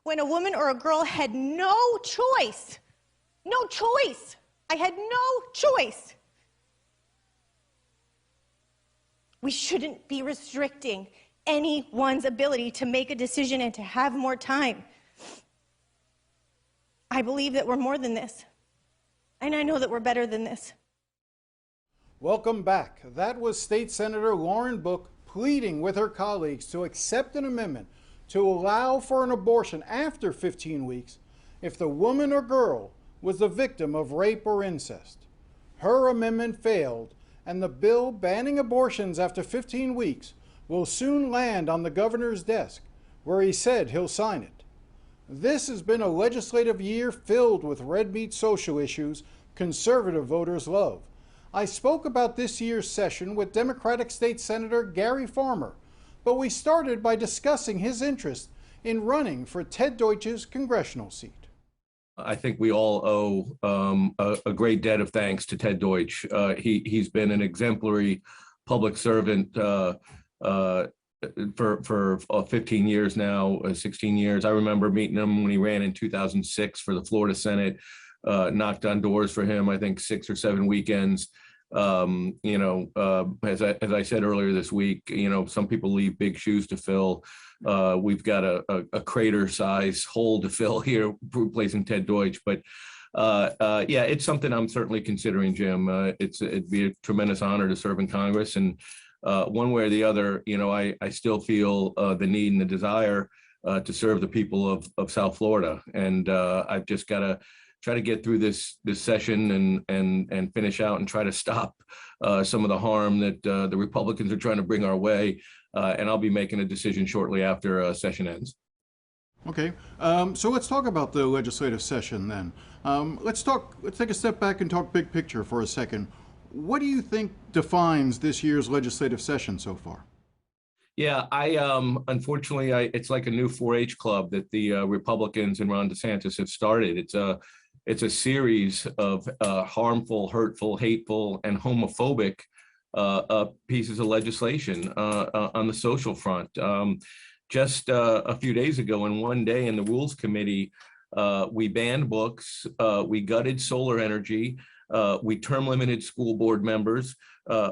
when a woman or a girl had no choice. No choice. I had no choice. We shouldn't be restricting anyone's ability to make a decision and to have more time. I believe that we're more than this. And I know that we're better than this. Welcome back. That was State Senator Lauren Book pleading with her colleagues to accept an amendment to allow for an abortion after 15 weeks if the woman or girl was the victim of rape or incest. Her amendment failed, and the bill banning abortions after 15 weeks will soon land on the governor's desk, where he said he'll sign it. This has been a legislative year filled with red meat social issues conservative voters love. I spoke about this year's session with Democratic State Senator Gary Farmer, but we started by discussing his interest in running for Ted Deutch's congressional seat. I think we all owe a great debt of thanks to Ted Deutch. He's been an exemplary public servant for 15 years now, 16 years. I remember meeting him when he ran in 2006 for the Florida Senate, knocked on doors for him, I think 6 or 7 weekends. As I said earlier this week, some people leave big shoes to fill. We've got a crater-size hole to fill here, replacing Ted Deutch. But yeah, it's something I'm certainly considering, Jim. It'd be a tremendous honor to serve in Congress, and one way or the other, I still feel the need and the desire to serve the people of South Florida, and I've just got to try to get through this session and finish out and try to stop some of the harm that the Republicans are trying to bring our way. And I'll be making a decision shortly after session ends. Okay, so let's talk about the legislative session then. Let's take a step back and talk big picture for a second. What do you think defines this year's legislative session so far? Yeah, unfortunately, it's like a new 4-H club that the Republicans and Ron DeSantis have started. It's a series of harmful, hurtful, hateful, and homophobic pieces of legislation on the social front. Just a few days ago, in one day in the Rules Committee, we banned books, we gutted solar energy, we term limited school board members,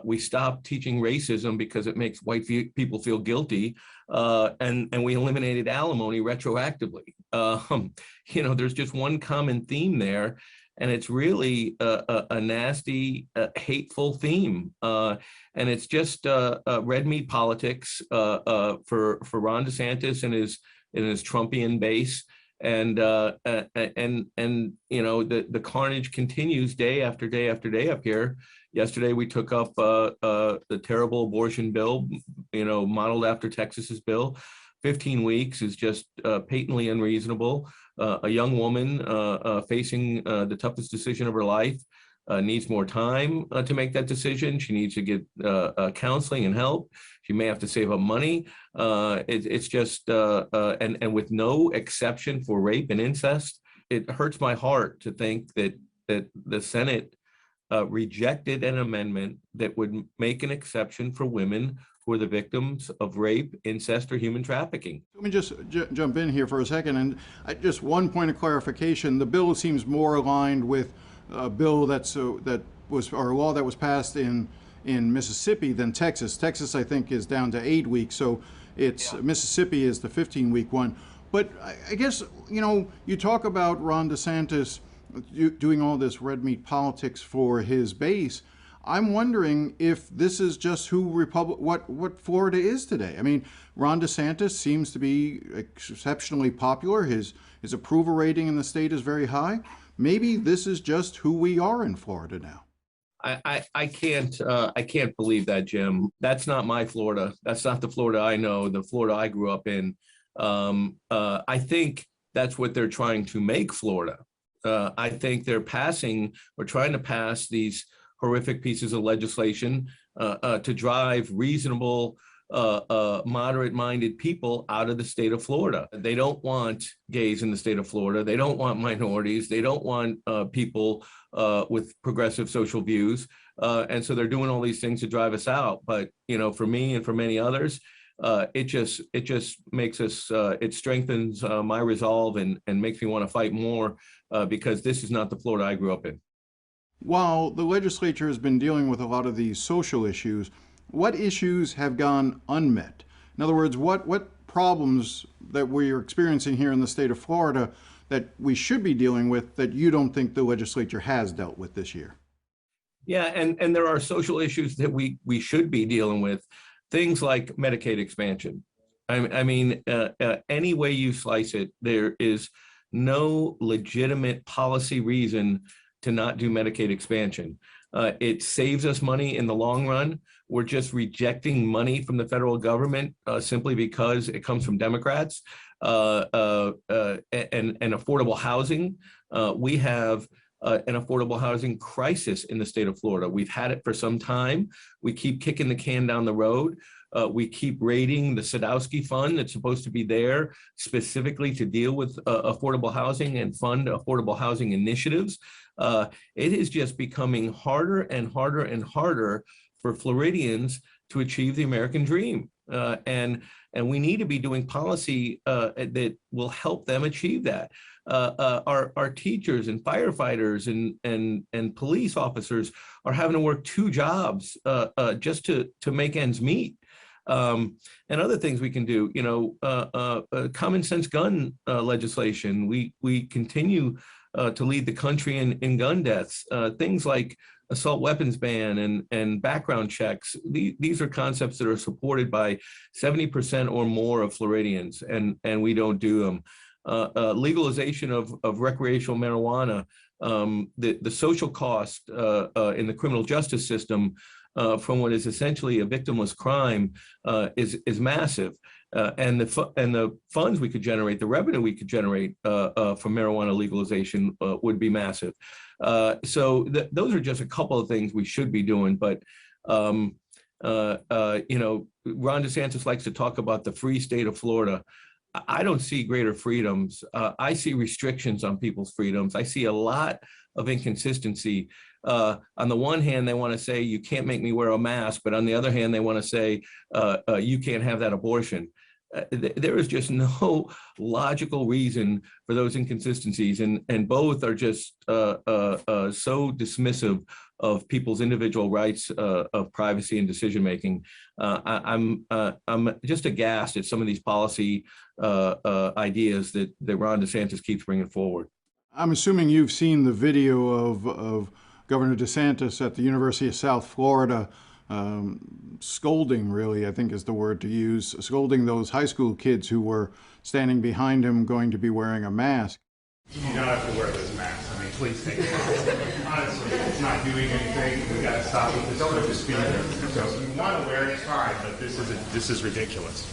we stopped teaching racism because it makes white people feel guilty, and we eliminated alimony retroactively. There's just one common theme there, and it's really a nasty, hateful theme. And it's just red meat politics for Ron DeSantis and his Trumpian base. And the carnage continues day after day after day up here. Yesterday, we took up the terrible abortion bill, modeled after Texas's bill. 15 weeks is just patently unreasonable. A young woman facing the toughest decision of her life needs more time to make that decision. She needs to get counseling and help. She may have to save up money. It's just, and with no exception for rape and incest, it hurts my heart to think that the Senate rejected an amendment that would make an exception for women who are the victims of rape, incest, or human trafficking. Let me just jump in here for a second, and just one point of clarification. The bill seems more aligned with a bill or a law that was passed in Mississippi than Texas. Texas, I think, is down to 8 weeks, so Mississippi is the 15-week one. But I guess, you talk about Ron DeSantis doing all this red meat politics for his base. I'm wondering if this is just what Florida is today. I mean, Ron DeSantis seems to be exceptionally popular. His approval rating in the state is very high. Maybe this is just who we are in Florida now. I can't believe that, Jim. That's not my Florida. That's not the Florida I know, the Florida I grew up in. I think that's what they're trying to make Florida. I think they're trying to pass these horrific pieces of legislation to drive reasonable, moderate-minded people out of the state of Florida. They don't want gays in the state of Florida. They don't want minorities. They don't want people with progressive social views. And so they're doing all these things to drive us out. But, for me and for many others, it just makes us, it strengthens my resolve and makes me want to fight more because this is not the Florida I grew up in. While the legislature has been dealing with a lot of these social issues, what issues have gone unmet? In other words, what problems that we're experiencing here in the state of Florida that we should be dealing with that you don't think the legislature has dealt with this year? Yeah, and there are social issues that we should be dealing with, things like Medicaid expansion. I mean, any way you slice it, there is no legitimate policy reason to not do Medicaid expansion. It saves us money in the long run. We're just rejecting money from the federal government simply because it comes from Democrats. And affordable housing. We have an affordable housing crisis in the state of Florida. We've had it for some time. We keep kicking the can down the road. We keep raiding the Sadowski Fund that's supposed to be there specifically to deal with affordable housing and fund affordable housing initiatives. It is just becoming harder and harder and harder for Floridians to achieve the American dream. And we need to be doing policy that will help them achieve that. Our teachers and firefighters and police officers are having to work 2 jobs just to make ends meet. And other things we can do, common sense gun legislation. We continue to lead the country in gun deaths. Things like assault weapons ban and background checks. These are concepts that are supported by 70% or more of Floridians, and we don't do them. Legalization of recreational marijuana, the social cost in the criminal justice system from what is essentially a victimless crime is massive. And the funds we could generate, the revenue we could generate from marijuana legalization would be massive. So those are just a couple of things we should be doing. But Ron DeSantis likes to talk about the free state of Florida. I don't see greater freedoms. I see restrictions on people's freedoms. I see a lot of inconsistency. On the one hand, they want to say, you can't make me wear a mask. But on the other hand, they want to say, you can't have that abortion. There is just no logical reason for those inconsistencies. And both are just so dismissive of people's individual rights of privacy and decision making. I'm just aghast at some of these policy ideas that Ron DeSantis keeps bringing forward. I'm assuming you've seen the video of Governor DeSantis at the University of South Florida scolding, really, I think is the word to use, scolding those high school kids who were standing behind him going to be wearing a mask. You don't have to wear those masks. I mean, please take it off. Honestly, it's not doing anything. We got to stop with this sort of spirit. So if you want to wear it, fine, but this is ridiculous.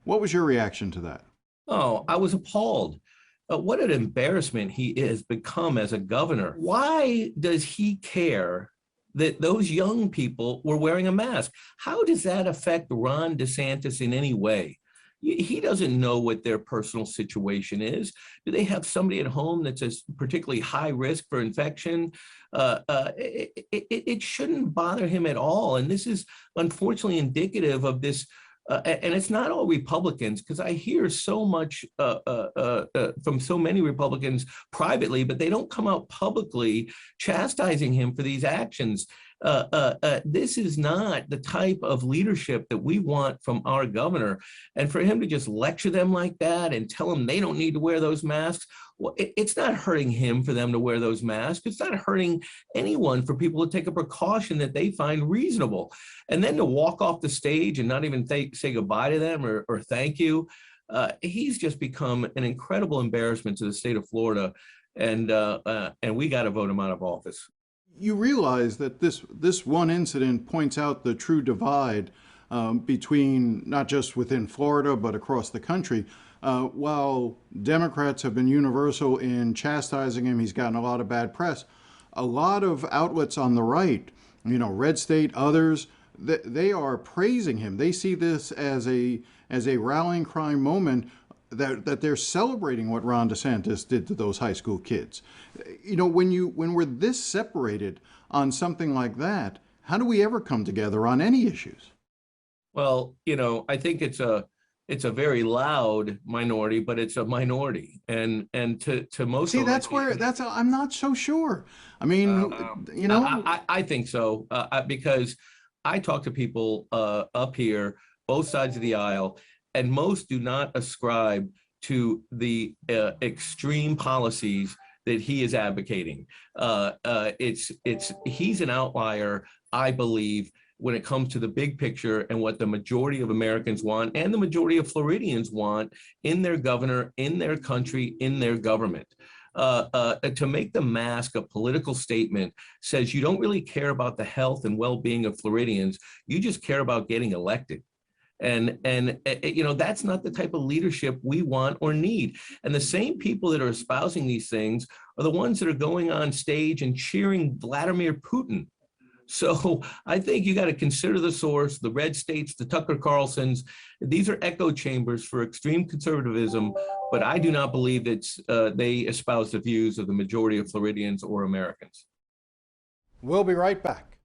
What was your reaction to that? Oh, I was appalled. What an embarrassment he is become as a governor. Why does he care that those young people were wearing a mask? How does that affect Ron DeSantis in any way? He doesn't know what their personal situation is. Do they have somebody at home that's a particularly high risk for infection? It shouldn't bother him at all. And this is unfortunately indicative of this. And it's not all Republicans, because I hear so much from so many Republicans privately, but they don't come out publicly chastising him for these actions. This is not the type of leadership that we want from our governor. And for him to just lecture them like that and tell them they don't need to wear those masks, well, it's not hurting him for them to wear those masks. It's not hurting anyone for people to take a precaution that they find reasonable. And then to walk off the stage and not even say goodbye to them or thank you. He's just become an incredible embarrassment to the state of Florida. And we got to vote him out of office. You realize that this one incident points out the true divide between not just within Florida, but across the country. While Democrats have been universal in chastising him, he's gotten a lot of bad press. A lot of outlets on the right, Red State, others, they are praising him. They see this as a rallying cry moment, that they're celebrating what Ron DeSantis did to those high school kids. When we're this separated on something like that, How do we ever come together on any issues? Well, I think it's a very loud minority, but it's a minority, and to most. See, of that's where I'm not so sure. I mean, I think so, because I talk to people up here, both sides of the aisle, and most do not ascribe to the extreme policies that he is advocating. He's an outlier, I believe, when it comes to the big picture and what the majority of Americans want and the majority of Floridians want in their governor, in their country, in their government. To make the mask a political statement says you don't really care about the health and well-being of Floridians. You just care about getting elected. And that's not the type of leadership we want or need. And the same people that are espousing these things are the ones that are going on stage and cheering Vladimir Putin. So I think you got to consider the source, the red states, the Tucker Carlsons. These are echo chambers for extreme conservatism, but I do not believe that they espouse the views of the majority of Floridians or Americans. We'll be right back.